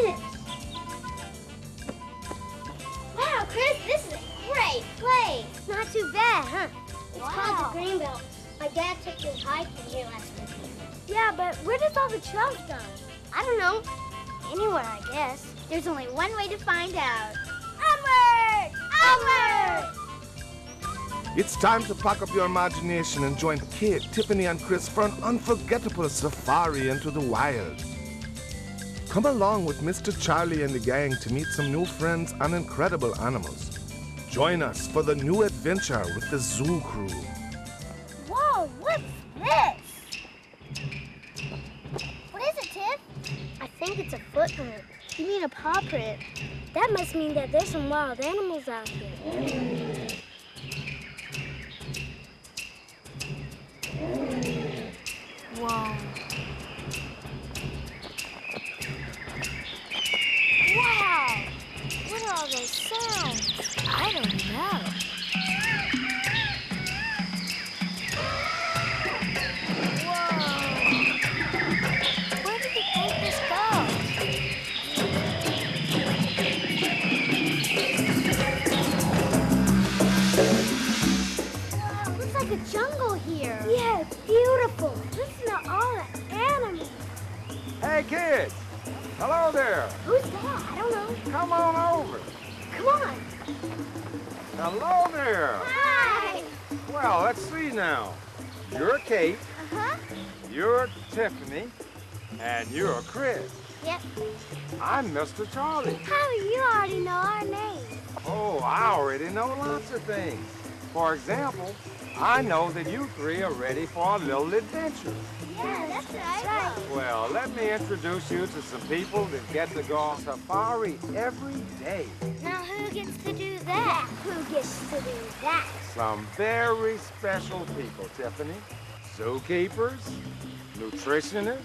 it! Wow, Chris, this is a great place. Not too bad, huh? It's called the Greenbelt. My dad took me hiking here last week. Yeah, but where does all the trails go? I don't know. Anywhere, I guess. There's only one way to find out. Onward! Onward! It's time to pack up your imagination and join Kate, Tiffany, and Chris for an unforgettable safari into the wild. Come along with Mr. Charlie and the gang to meet some new friends and incredible animals. Join us for the new adventure with the Zoo Crew. Whoa, what's this? What is it, Tiff? I think it's a footprint. You mean a paw print? That must mean that there's some wild animals out here. Whoa. Wow! What are all those sounds? I don't know. Whoa! Where did the papers go? Wow, looks like a jungle here. Yeah, it's beautiful. Listen to all the animals. Hey, kids! Hello there! Who's that? I don't know. Come on over. Come on. Hello there! Hi. Well, let's see now. You're Kate, Uh-huh. you're Tiffany, and you're Chris. Yep. I'm Mr. Charlie. How do you already know our names? Oh, I already know lots of things. For example, I know that you three are ready for a little adventure. Yeah, that's right. Well, let me introduce you to some people that get to go on safari every day. Now who gets to do that? Who gets to do that? Some very special people, Tiffany. Zookeepers, nutritionists,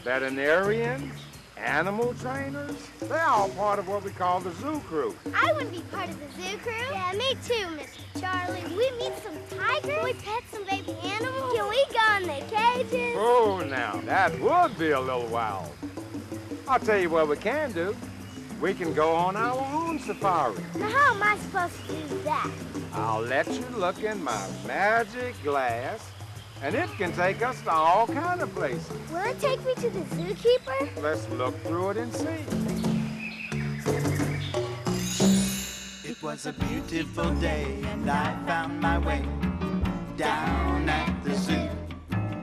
veterinarians, animal trainers. They're all part of what we call the Zoo Crew. I wouldn't be part of the zoo crew. Yeah, me too, Mr. Charlie. We meet some tigers. Can we pet some baby animals? Can we go in the cages? Oh, now, that would be a little wild. I'll tell you what we can do. We can go on our own safari. Now how am I supposed to do that? I'll let you look in my magic glass, and it can take us to all kind of places. Will it take me to the zookeeper? Let's look through it and see. It was a beautiful day and I found my way down at the zoo.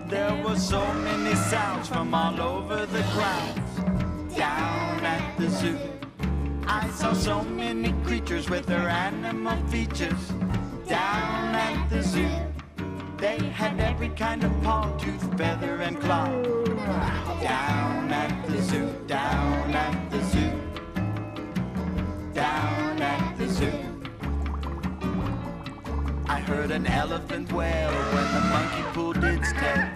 There were so many sounds from all over the grounds down at the zoo. I saw so many creatures with their animal features down at the zoo. They had every kind of paw, tooth, feather, and claw. Down at the zoo, down at the zoo, down at the zoo. I heard an elephant wail when the monkey pulled its tail.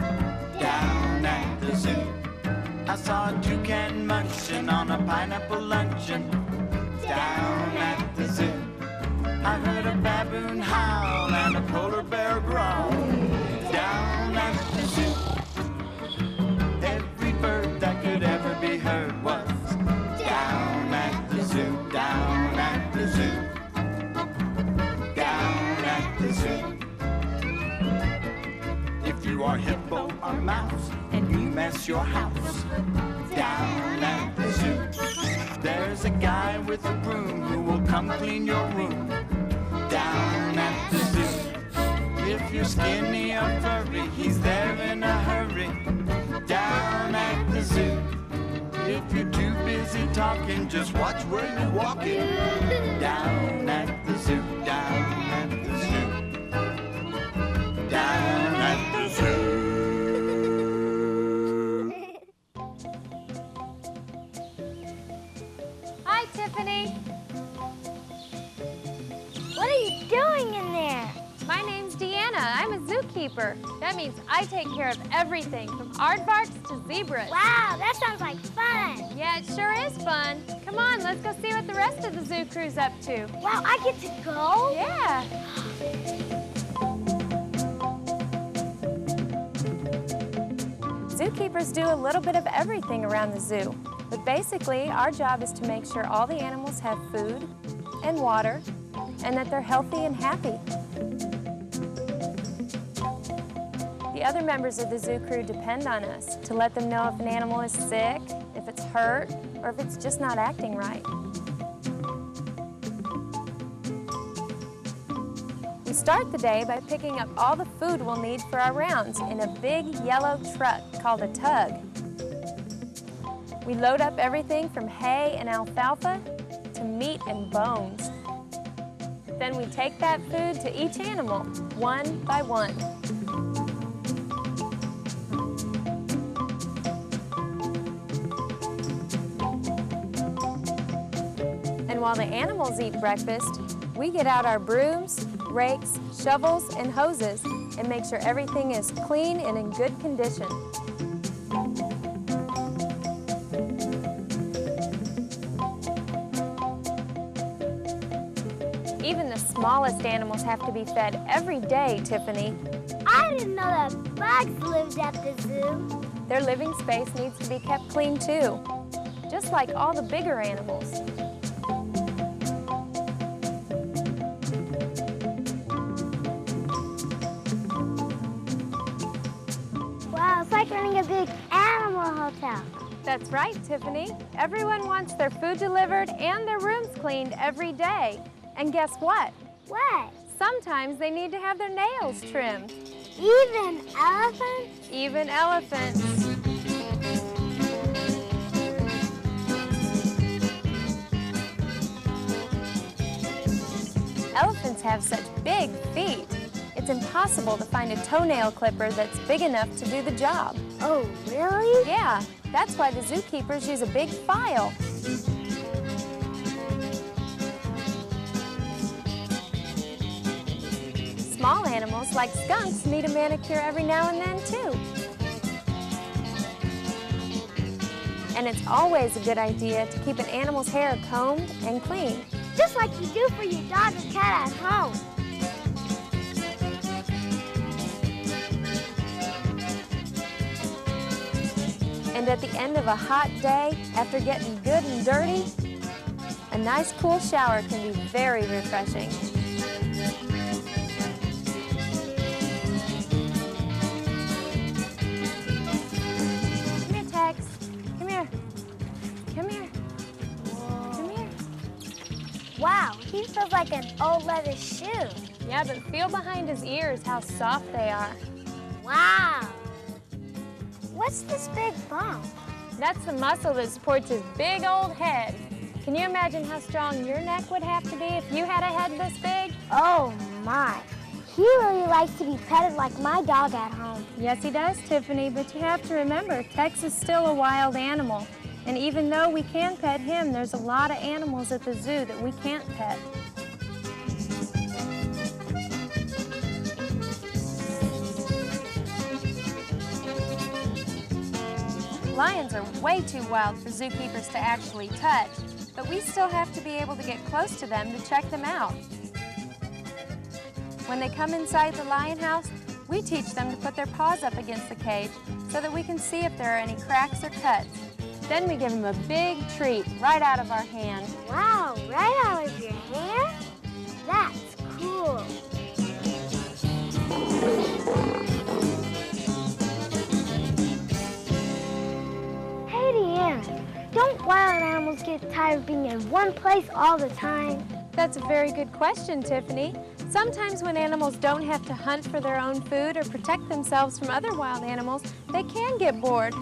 Down at the zoo. I saw a toucan munching on a pineapple luncheon. Down at the zoo. I heard a baboon howl and a polar bear growl. Down at the zoo. Every bird that could ever be heard was down at the zoo, down at the zoo, down at the zoo. If you are hippo or mouse and you mess your house, down at the zoo. There's a guy with a broom who will come clean your room. Down at the zoo. If you're skinny or furry, he's there in a hurry. Down at the zoo. If you're too busy talking, just watch where you're walking. Down at the zoo. Down at the zoo. Down at the zoo. Hi, Tiffany. What are you doing in there? My name's Deanna. I'm a zookeeper. That means I take care of everything from aardvarks to zebras. Wow, that sounds like fun. Yeah, it sure is fun. Come on, let's go see what the rest of the zoo crew's up to. Wow, I get to go? Yeah. Zookeepers do a little bit of everything around the zoo. But basically, our job is to make sure all the animals have food and water and that they're healthy and happy. The other members of the zoo crew depend on us to let them know if an animal is sick, if it's hurt, or if it's just not acting right. We start the day by picking up all the food we'll need for our rounds in a big yellow truck called a tug. We load up everything from hay and alfalfa to meat and bones. Then we take that food to each animal, one by one. And while the animals eat breakfast, we get out our brooms, rakes, shovels, and hoses and make sure everything is clean and in good condition. Even the smallest animals have to be fed every day, Tiffany. I didn't know that bugs lived at the zoo. Their living space needs to be kept clean too, just like all the bigger animals. Wow, it's like running a big animal hotel. That's right, Tiffany. Everyone wants their food delivered and their rooms cleaned every day. And guess what? What? Sometimes they need to have their nails trimmed. Even elephants? Even elephants. Elephants have such big feet. It's impossible to find a toenail clipper that's big enough to do the job. Oh, really? Yeah, that's why the zookeepers use a big file. Small animals, like skunks, need a manicure every now and then, too. And it's always a good idea to keep an animal's hair combed and clean. Just like you do for your dog or cat at home. And at the end of a hot day, after getting good and dirty, a nice cool shower can be very refreshing. Come here, Tex. Come here. Come here. Come here. Wow, he feels like an old leather shoe. Yeah, but feel behind his ears how soft they are. Wow. What's this big bump? That's the muscle that supports his big old head. Can you imagine how strong your neck would have to be if you had a head this big? Oh my. He really likes to be petted like my dog at home. Yes, he does, Tiffany, but you have to remember, Tex is still a wild animal. And even though we can pet him, there's a lot of animals at the zoo that we can't pet. Lions are way too wild for zookeepers to actually touch, but we still have to be able to get close to them to check them out. When they come inside the lion house, we teach them to put their paws up against the cage so that we can see if there are any cracks or cuts. Then we give them a big treat right out of our hand. Wow, right out of your hand? That's cool. Hey, Deanna, don't wild animals get tired of being in one place all the time? That's a very good question, Tiffany. Sometimes when animals don't have to hunt for their own food or protect themselves from other wild animals, they can get bored.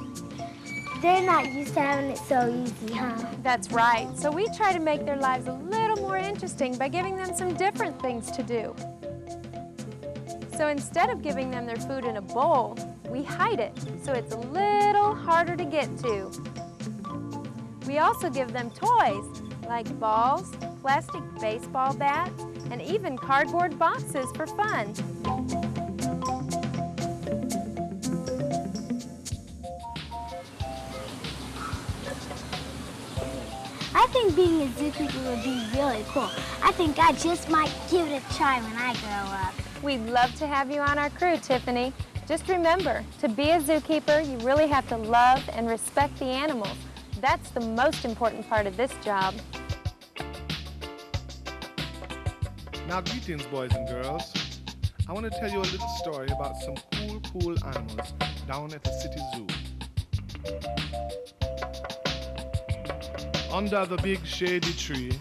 They're not used to having it so easy, huh? That's right. So we try to make their lives a little more interesting by giving them some different things to do. So instead of giving them their food in a bowl, we hide it so it's a little harder to get to. We also give them toys like balls, plastic baseball bats, and even cardboard boxes for fun. I think being a zookeeper would be really cool. I think I just might give it a try when I grow up. We'd love to have you on our crew, Tiffany. Just remember, to be a zookeeper, you really have to love and respect the animals. That's the most important part of this job. Now, greetings, boys and girls. I want to tell you a little story about some cool animals down at the city zoo. Under the big shady tree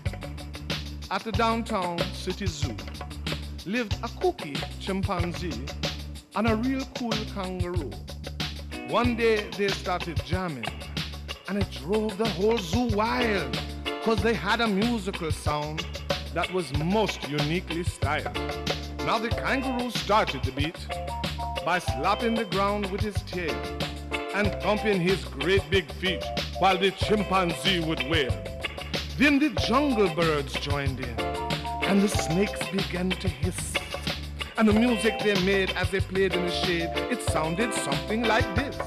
at the downtown city zoo lived a kooky chimpanzee and a real cool kangaroo. One day they started jamming and it drove the whole zoo wild because they had a musical sound that was most uniquely styled. Now the kangaroo started the beat by slapping the ground with his tail and thumping his great big feet while the chimpanzee would wail. Then the jungle birds joined in and the snakes began to hiss. And the music they made as they played in the shade, it sounded something like this.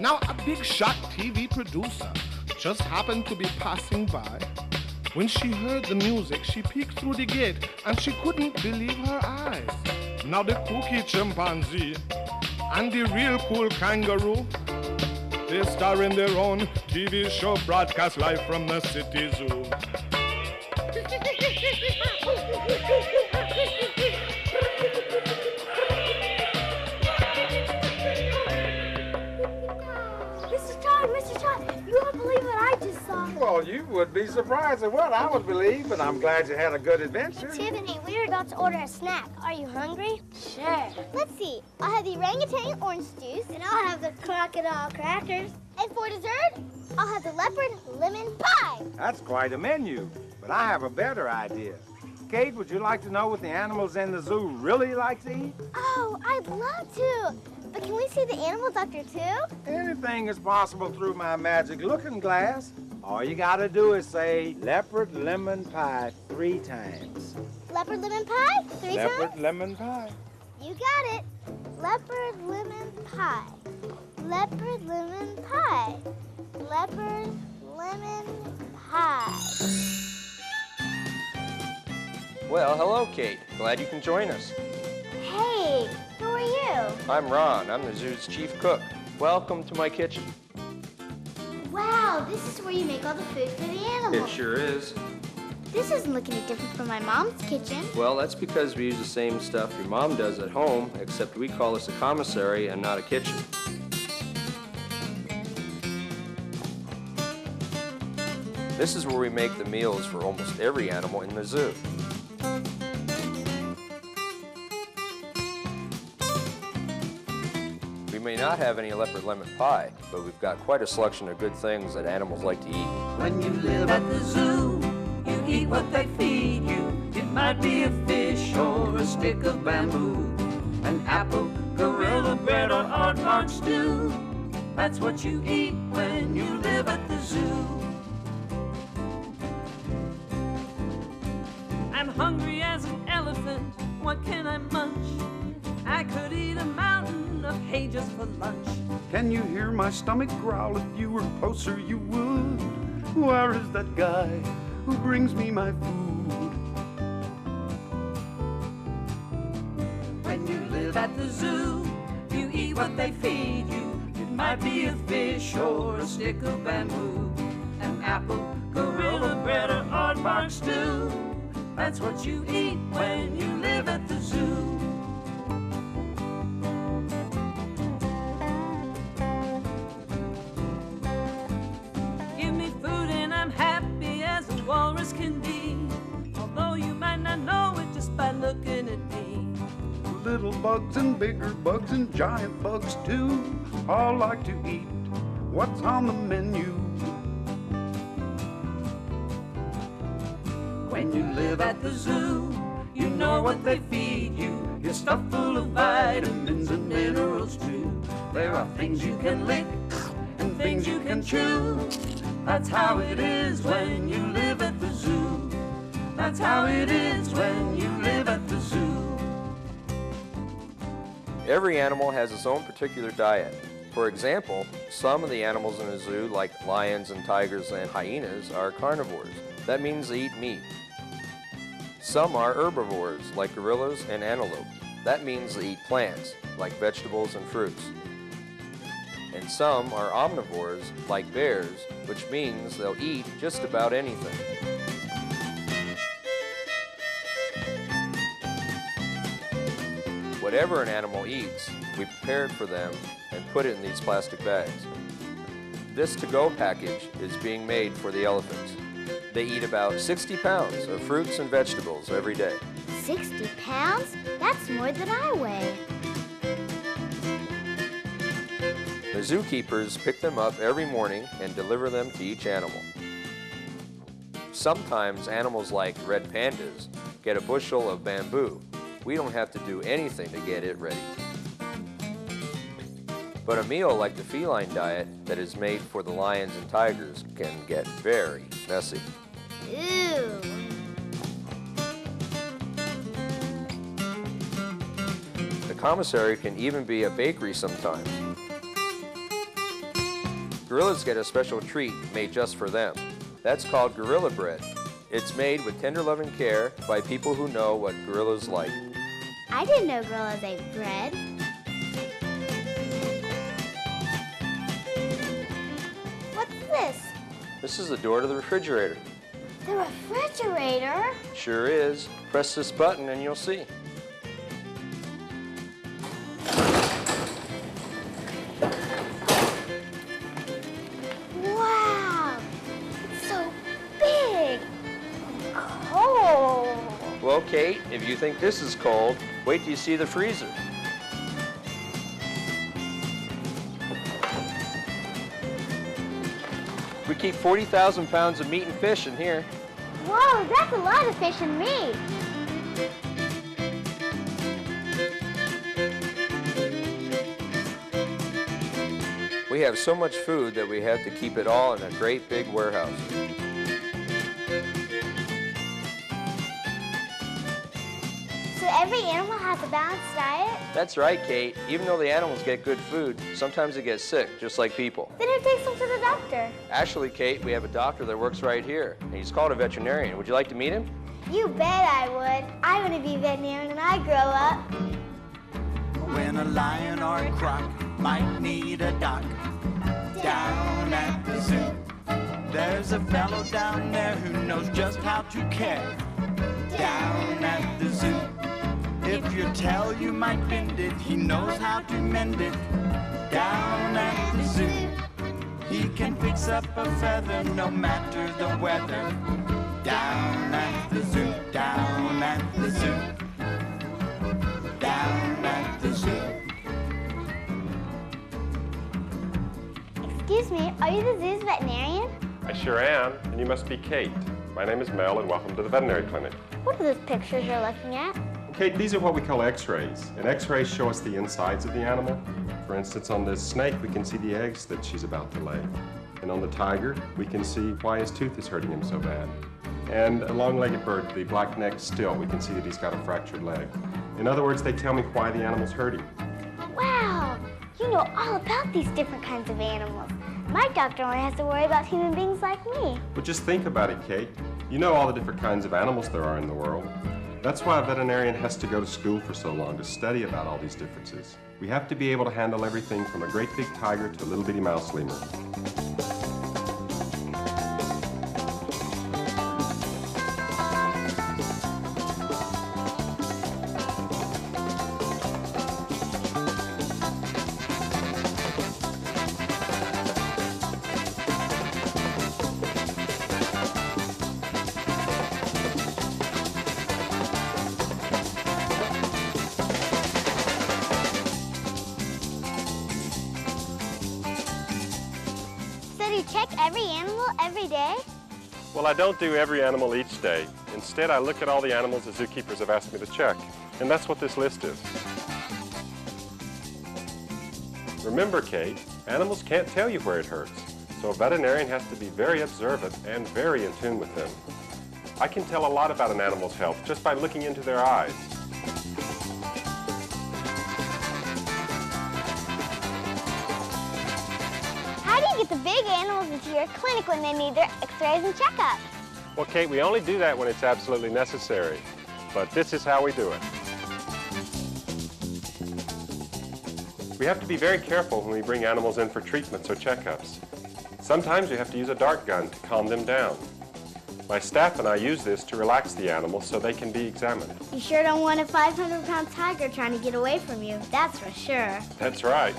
Now, a big shot TV producer just happened to be passing by. When she heard the music, she peeked through the gate and she couldn't believe her eyes. Now the kooky chimpanzee and the real cool kangaroo, they star in their own TV show broadcast live from the city zoo. Mr. Charlie, you won't believe what I just saw. Well, you would be surprised at what I would believe, and I'm glad you had a good adventure. Tiffany, we're about to order a snack. Are you hungry? Sure. Let's see. I'll have the orangutan orange juice. And I'll have the crocodile crackers. And for dessert, I'll have the leopard lemon pie. That's quite a menu, but I have a better idea. Kate, would you like to know what the animals in the zoo really like to eat? Oh, I'd love to. But can we see the animal doctor, too? Anything is possible through my magic looking glass. All you gotta do is say leopard lemon pie 3 times. Leopard lemon pie? 3 times? Leopard lemon pie. You got it. Leopard lemon pie. Leopard lemon pie. Leopard lemon pie. Well, hello, Kate. Glad you can join us. Hey, who are you? I'm Ron. I'm the zoo's chief cook. Welcome to my kitchen. Wow, this is where you make all the food for the animals. It sure is. This doesn't look any different from my mom's kitchen. Well, that's because we use the same stuff your mom does at home, except we call this a commissary and not a kitchen. This is where we make the meals for almost every animal in the zoo. We may not have any leopard lemon pie, but we've got quite a selection of good things that animals like to eat. When you live at the zoo, you eat what they feed you. It might be a fish or a stick of bamboo, an apple, gorilla bread, or aardvark stew. That's what you eat when you live at the zoo. I'm hungry as an elephant, what can I munch? I could eat a mountain of hay just for lunch. Can you hear my stomach growl? If you were closer, you would. Where is that guy who brings me my food? When you live at the zoo, you eat what they feed you. It might be a fish or a stick of bamboo, an apple, gorilla bread, or aardvark stew. That's what you eat when you live at the zoo. Give me food and I'm happy as a walrus can be, although you might not know it just by looking at me. Little bugs and bigger bugs and giant bugs too, all like to eat what's on the menu. When you live at the zoo, you know what they feed you. You're stuffed full of vitamins and minerals too. There are things you can lick and things you can chew. That's how it is when you live at the zoo. That's how it is when you live at the zoo. Every animal has its own particular diet. For example, some of the animals in a zoo, like lions and tigers and hyenas, are carnivores. That means they eat meat. Some are herbivores, like gorillas and antelope. That means they eat plants, like vegetables and fruits. And some are omnivores, like bears, which means they'll eat just about anything. Whatever an animal eats, we prepare it for them and put it in these plastic bags. This to-go package is being made for the elephants. They eat about 60 pounds of fruits and vegetables every day. 60 pounds? That's more than I weigh. The zookeepers pick them up every morning and deliver them to each animal. Sometimes animals like red pandas get a bushel of bamboo. We don't have to do anything to get it ready. But a meal like the feline diet that is made for the lions and tigers can get very messy. Ew. The commissary can even be a bakery sometimes. Gorillas get a special treat made just for them. That's called gorilla bread. It's made with tender love and care by people who know what gorillas like. I didn't know gorillas ate bread. What's this? This is the door to the refrigerator. The refrigerator? Sure is. Press this button and you'll see. Wow! It's so big and cold. Well, Kate, if you think this is cold, wait till you see the freezer. We keep 40,000 pounds of meat and fish in here. Whoa, that's a lot of fish and meat. We have so much food that we have to keep it all in a great big warehouse. So every animal has a balanced diet? That's right, Kate. Even though the animals get good food, sometimes they get sick, just like people. Then who takes them to the doctor? Actually, Kate, we have a doctor that works right here, and he's called a veterinarian. Would you like to meet him? You bet I would. I want to be a veterinarian when I grow up. When a lion or a croc might need a doc down at the zoo, there's a fellow down there who knows just how to care. Down at the zoo, if your tail you might bend it, he knows how to mend it. Down at the zoo, he can fix up a feather no matter the weather. Down at the zoo, down at the zoo, down at the zoo. Excuse me, are you the zoo's veterinarian? I sure am, and you must be Kate. My name is Mel, and welcome to the veterinary clinic. What are those pictures you're looking at? Kate, these are what we call x-rays, and x-rays show us the insides of the animal. For instance, on this snake, we can see the eggs that she's about to lay. And on the tiger, we can see why his tooth is hurting him so bad. And a long-legged bird, the black-necked stilt, we can see that he's got a fractured leg. In other words, they tell me why the animal's hurting. Wow, you know all about these different kinds of animals. My doctor only has to worry about human beings like me. But just think about it, Kate. You know all the different kinds of animals there are in the world. That's why a veterinarian has to go to school for so long, to study about all these differences. We have to be able to handle everything from a great big tiger to a little bitty mouse lemur. So do you check every animal every day? Well, I don't do every animal each day. Instead, I look at all the animals the zookeepers have asked me to check, and that's what this list is. Remember, Kate, animals can't tell you where it hurts, so a veterinarian has to be very observant and very in tune with them. I can tell a lot about an animal's health just by looking into their eyes. to get the big animals into your clinic when they need their x-rays and checkups. Well, Kate, we only do that when it's absolutely necessary. But this is how we do it. We have to be very careful when we bring animals in for treatments or checkups. Sometimes we have to use a dart gun to calm them down. My staff and I use this to relax the animals so they can be examined. You sure don't want a 500-pound tiger trying to get away from you, that's for sure. That's right.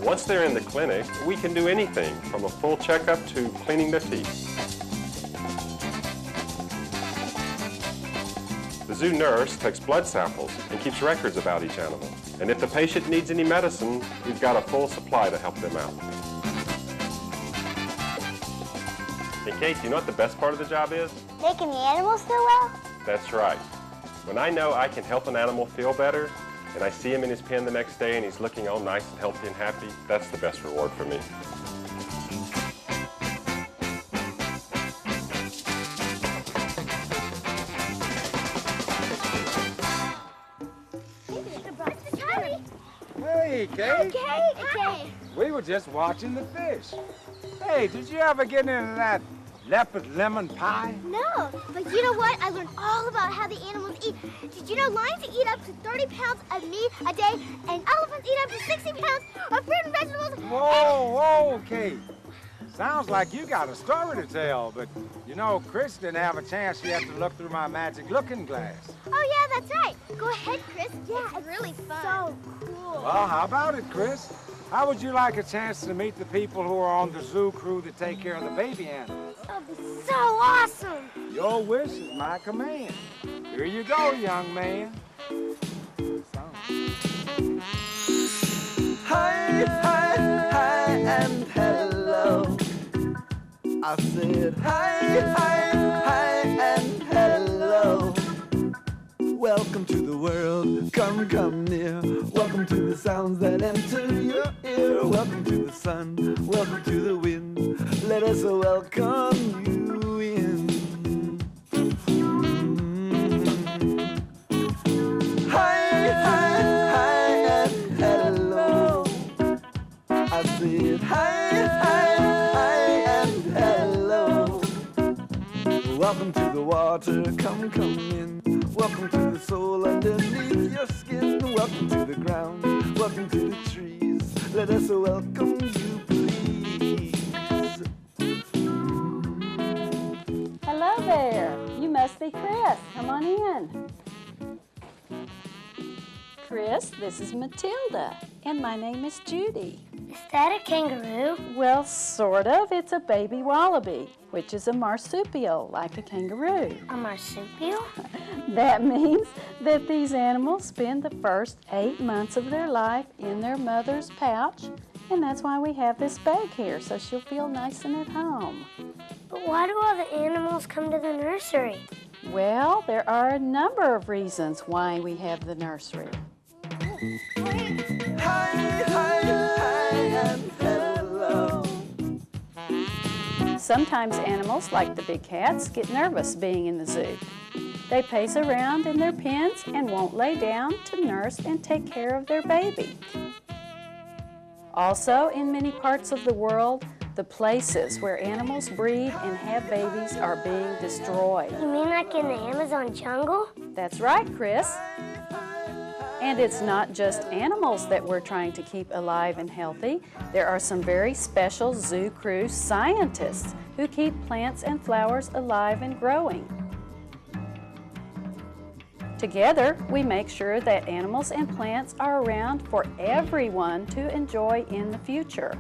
Once they're in the clinic, we can do anything from a full checkup to cleaning their teeth. The zoo nurse takes blood samples and keeps records about each animal. And if the patient needs any medicine, we've got a full supply to help them out. And Kate, you know what the best part of the job is? Making the animals feel well? That's right. When I know I can help an animal feel better, and I see him in his pen the next day and he's looking all nice and healthy and happy, that's the best reward for me. Hey, Kate. Hi. We were just watching the fish. Hey, did you ever get into that leopard lemon pie? No, but you know what? I learned all about how the animals eat. Did you know lions eat up to 30 pounds of meat a day, and elephants eat up to 60 pounds of fruit and vegetables? Whoa, Kate. Sounds like you got a story to tell, but you know, Chris didn't have a chance yet to look through my magic looking glass. Oh, yeah, that's right. Go ahead, Chris. Yeah, it's really fun. So cool. Well, how about it, Chris? How would you like a chance to meet the people who are on the zoo crew that take care of the baby animals? That would be so awesome. Your wish is my command. Here you go, young man. Hi, hi, hi, and hello. I said hi, hi, hi, and hello. Welcome to the world, come, come near. Welcome to the sounds that enter your ear. Welcome to the sun, welcome to the wind. Let us welcome you in. Hi, hi, hi, and hello. I said hi, hi, hi, and hello. Welcome to the water, come, come in. Welcome to the soul underneath your skin. Welcome to the ground, welcome to the trees. Let us welcome you, please. Hello there. You must be Chris. Come on in. Chris, this is Matilda, and my name is Judy. Is that a kangaroo? Well, sort of. It's a baby wallaby, which is a marsupial, like a kangaroo. A marsupial? That means that these animals spend the first 8 months of their life in their mother's pouch, and that's why we have this bag here, so she'll feel nice and at home. But why do all the animals come to the nursery? Well, there are a number of reasons why we have the nursery. Hi, hi, hi, and hello. Sometimes animals, like the big cats, get nervous being in the zoo. They pace around in their pens and won't lay down to nurse and take care of their baby. Also, in many parts of the world, the places where animals breed and have babies are being destroyed. You mean like in the Amazon jungle? That's right, Chris. And it's not just animals that we're trying to keep alive and healthy. There are some very special zoo crew scientists who keep plants and flowers alive and growing. Together, we make sure that animals and plants are around for everyone to enjoy in the future.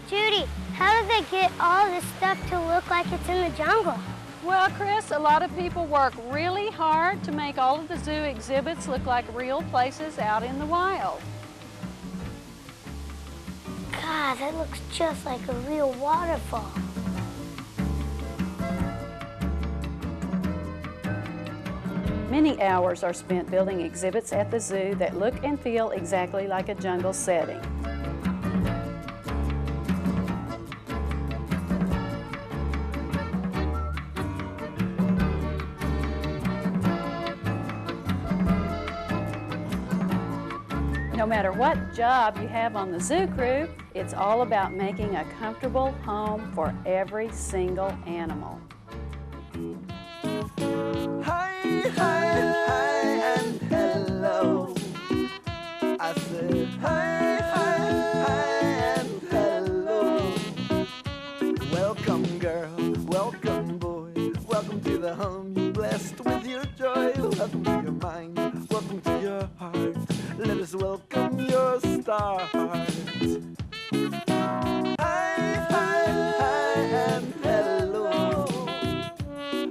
Judy, how do they get all this stuff to look like it's in the jungle? Well, Chris, a lot of people work really hard to make all of the zoo exhibits look like real places out in the wild. God, that looks just like a real waterfall. Many hours are spent building exhibits at the zoo that look and feel exactly like a jungle setting. No matter what job you have on the zoo crew, it's all about making a comfortable home for every single animal. Hi, hi, hi, and hello. I said hi, hi, hi, and hello. Welcome, girl, welcome, boy. Welcome to the home you're blessed with your joy. Welcome to your mind, welcome to your heart. Let us welcome your start. Hi, hi, hi, and hello.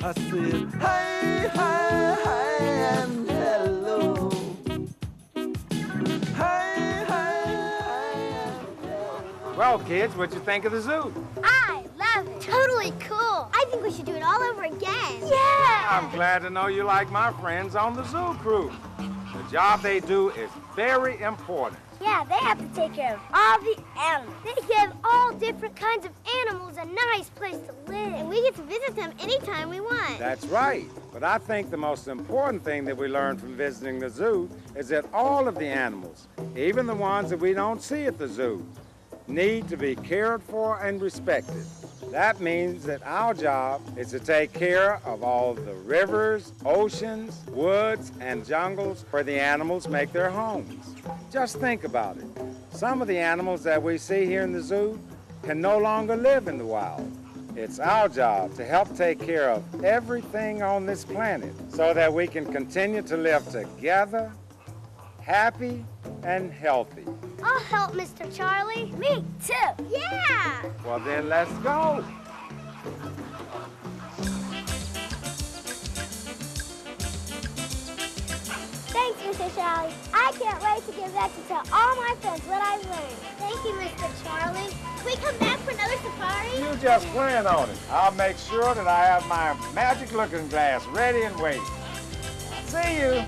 I said hi, hi, hi, and hello. Hi, hi, hi, and hello. Well, kids, what'd you think of the zoo? I love it. Totally cool. I think we should do it all over again. Yeah. I'm glad to know you like my friends on the zoo crew. The job they do is very important. Yeah, they have to take care of all the animals. They give all different kinds of animals a nice place to live. And we get to visit them anytime we want. That's right. But I think the most important thing that we learn from visiting the zoo is that all of the animals, even the ones that we don't see at the zoo, need to be cared for and respected. That means that our job is to take care of all the rivers, oceans, woods, and jungles where the animals make their homes. Just think about it. Some of the animals that we see here in the zoo can no longer live in the wild. It's our job to help take care of everything on this planet so that we can continue to live together, happy and healthy. I'll help, Mr. Charlie. Me too. Yeah. Well, then let's go. Thanks, Mr. Charlie. I can't wait to get back to tell all my friends what I've learned. Thank you, Mr. Charlie. Can we come back for another safari? You just plan on it. I'll make sure that I have my magic looking glass ready and waiting. See you.